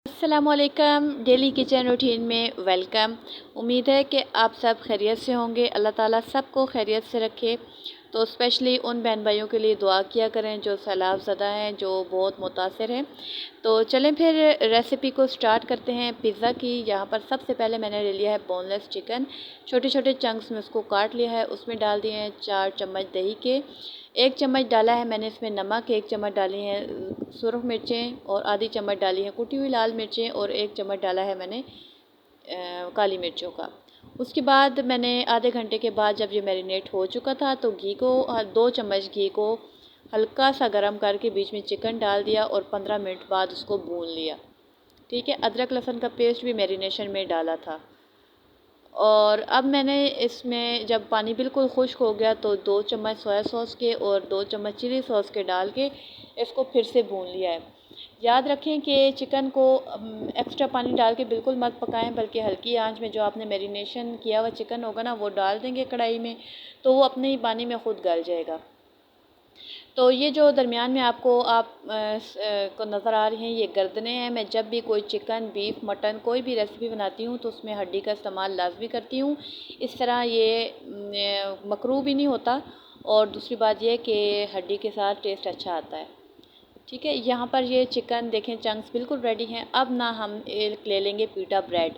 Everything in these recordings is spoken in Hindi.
अस्सलामु अलैकुम। डेली किचन रूटीन में वेलकम। उम्मीद है कि आप सब खैरियत से होंगे। अल्लाह ताला सबको खैरियत से रखे। तो स्पेशली उन बहन भाइयों के लिए दुआ किया करें जो सैलाब ज़दा हैं, जो बहुत मुतासिर हैं। तो चलें फिर रेसिपी को स्टार्ट करते हैं पिज़्ज़ा की। यहाँ पर सबसे पहले मैंने ले लिया है बोनलेस चिकन। छोटे छोटे चंक्स में उसको काट लिया है। उसमें डाल दिए हैं 4 चम्मच दही के। 1 चम्मच डाला है मैंने इसमें नमक, 1 चम्मच डाली है सुरख मिर्चें और आधी चम्मच डाली है कुटी हुई लाल मिर्चें और 1 चम्मच डाला है मैंने काली मिर्चों का। उसके बाद मैंने आधे घंटे के बाद जब ये मैरिनेट हो चुका था तो घी को 2 चम्मच घी को हल्का सा गर्म करके बीच में चिकन डाल दिया और 15 मिनट बाद उसको भून लिया। ठीक है, अदरक लहसुन का पेस्ट भी मैरिनेशन में डाला था। और अब मैंने इसमें जब पानी बिल्कुल खुश्क हो गया तो 2 चम्मच सोया सॉस के और 2 चम्मच चिली सॉस के डाल के इसको फिर से भून लिया है। याद रखें कि चिकन को एक्स्ट्रा पानी डाल के बिल्कुल मत पकाएं, बल्कि हल्की आंच में जो आपने मैरिनेशन किया हुआ चिकन होगा ना वो डाल देंगे कढ़ाई में, तो वो अपने ही पानी में ख़ुद गल जाएगा। तो ये जो दरमियान में आपको को नज़र आ रही हैं ये गर्दनें हैं। मैं जब भी कोई चिकन, बीफ, मटन कोई भी रेसिपी बनाती हूँ तो उसमें हड्डी का इस्तेमाल लाजमी करती हूँ। इस तरह ये मकरूह भी नहीं होता और दूसरी बात ये कि हड्डी के साथ टेस्ट अच्छा आता है। ठीक है, यहाँ पर ये चिकन देखें चंक्स बिल्कुल रेडी हैं। अब ना हम एक ले लेंगे पीटा ब्रेड।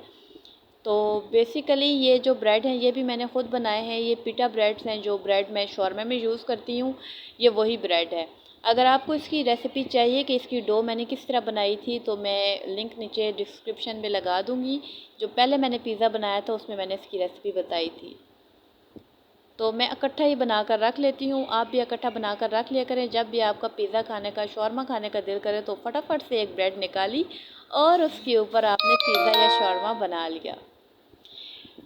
तो बेसिकली ये जो ब्रेड हैं ये भी मैंने ख़ुद बनाए हैं। ये पिटा ब्रेड्स हैं, जो ब्रेड मैं शॉर्मा में यूज़ करती हूँ, ये वही ब्रेड है। अगर आपको इसकी रेसिपी चाहिए कि इसकी डो मैंने किस तरह बनाई थी तो मैं लिंक नीचे डिस्क्रिप्शन में लगा दूँगी। जो पहले मैंने पिज़्ज़ा बनाया था उसमें मैंने इसकी रेसिपी बताई थी। तो मैं इकट्ठा ही बना कर रख लेती हूँ, आप भी इकट्ठा बना कर रख लिया करें। जब भी आपका पिज़्ज़ा खाने का, शॉर्मा खाने का दिल करे तो फटाफट से एक ब्रेड निकाली और उसके ऊपर आपने पिज़्ज़ा या शॉर्मा बना लिया।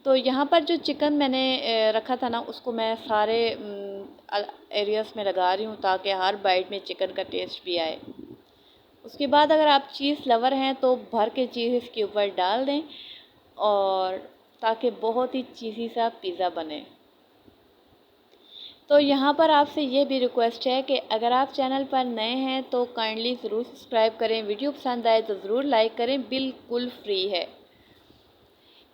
तो यहाँ पर जो चिकन मैंने रखा था ना उसको मैं सारे एरियाज़ में लगा रही हूँ ताकि हर बाइट में चिकन का टेस्ट भी आए। उसके बाद अगर आप चीज़ लवर हैं तो भर के चीज़ इसके ऊपर डाल दें और ताकि बहुत ही चीज़ी सा पिज़्ज़ा बने। तो यहाँ पर आपसे ये भी रिक्वेस्ट है कि अगर आप चैनल पर नए हैं तो काइंडली ज़रूर सब्सक्राइब करें। वीडियो पसंद आए तो ज़रूर लाइक करें, बिल्कुल फ्री है।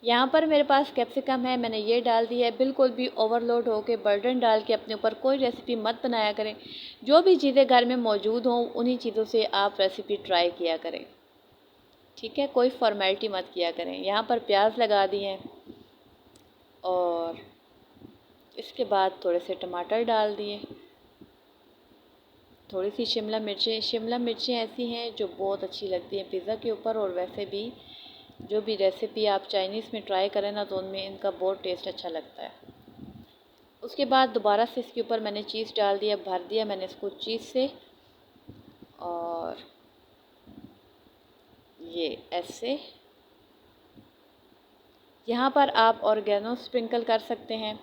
यहाँ पर मेरे पास कैप्सिकम है, मैंने ये डाल दिया है। बिल्कुल भी ओवरलोड हो के बर्डन डाल के अपने ऊपर कोई रेसिपी मत बनाया करें। जो भी चीज़ें घर में मौजूद हों उन्हीं चीज़ों से आप रेसिपी ट्राई किया करें। ठीक है, कोई फॉर्मेलिटी मत किया करें। यहाँ पर प्याज लगा दिए हैं और इसके बाद थोड़े से टमाटर डाल दिए, थोड़ी सी शिमला मिर्चें। शिमला मिर्चें ऐसी हैं जो बहुत अच्छी लगती हैं पिज़्ज़ा के ऊपर, और वैसे भी जो भी रेसिपी आप चाइनीज़ में ट्राई करें ना तो उनमें इनका बहुत टेस्ट अच्छा लगता है। उसके बाद दोबारा से इसके ऊपर मैंने चीज़ डाल दिया, भर दिया मैंने इसको चीज़ से, और ये ऐसे। यहाँ पर आप ऑर्गेनो स्प्रिंकल कर सकते हैं,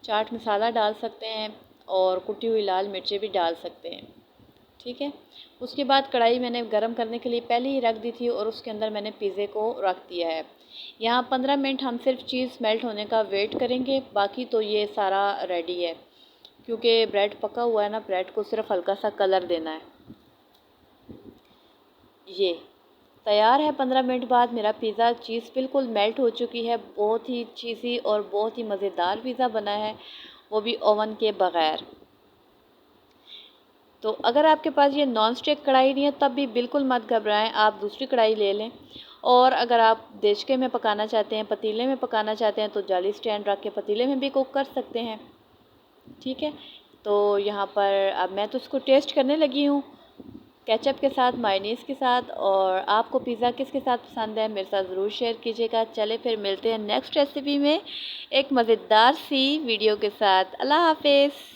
चाट मसाला डाल सकते हैं और कुटी हुई लाल मिर्चें भी डाल सकते हैं। ठीक है, उसके बाद कढ़ाई मैंने गरम करने के लिए पहले ही रख दी थी और उसके अंदर मैंने पिज़्ज़े को रख दिया है। यहाँ 15 मिनट हम सिर्फ चीज़ मेल्ट होने का वेट करेंगे, बाकी तो ये सारा रेडी है। क्योंकि ब्रेड पका हुआ है ना, ब्रेड को सिर्फ हल्का सा कलर देना है। ये तैयार है। 15 मिनट बाद मेरा पिज़्ज़ा चीज़ बिल्कुल मेल्ट हो चुकी है। बहुत ही चीज़ी और बहुत ही मज़ेदार पिज़्ज़ा बना है, वो भी ओवन के बग़ैर। तो अगर आपके पास ये नॉन स्टिक कढ़ाई नहीं है तब भी बिल्कुल मत घबराएं, आप दूसरी कढ़ाई ले लें। और अगर आप देचके में पकाना चाहते हैं, पतीले में पकाना चाहते हैं तो जाली स्टैंड रख के पतीले में भी कुक कर सकते हैं। ठीक है, तो यहाँ पर अब मैं तो इसको टेस्ट करने लगी हूँ केचप के साथ, मायोनीज़ के साथ। और आपको पिज़्ज़ा किसके साथ पसंद है मेरे साथ ज़रूर शेयर कीजिएगा। चले फिर मिलते हैं नेक्स्ट रेसिपी में एक मज़ेदार सी वीडियो के साथ। अल्लाह हाफ़िज़।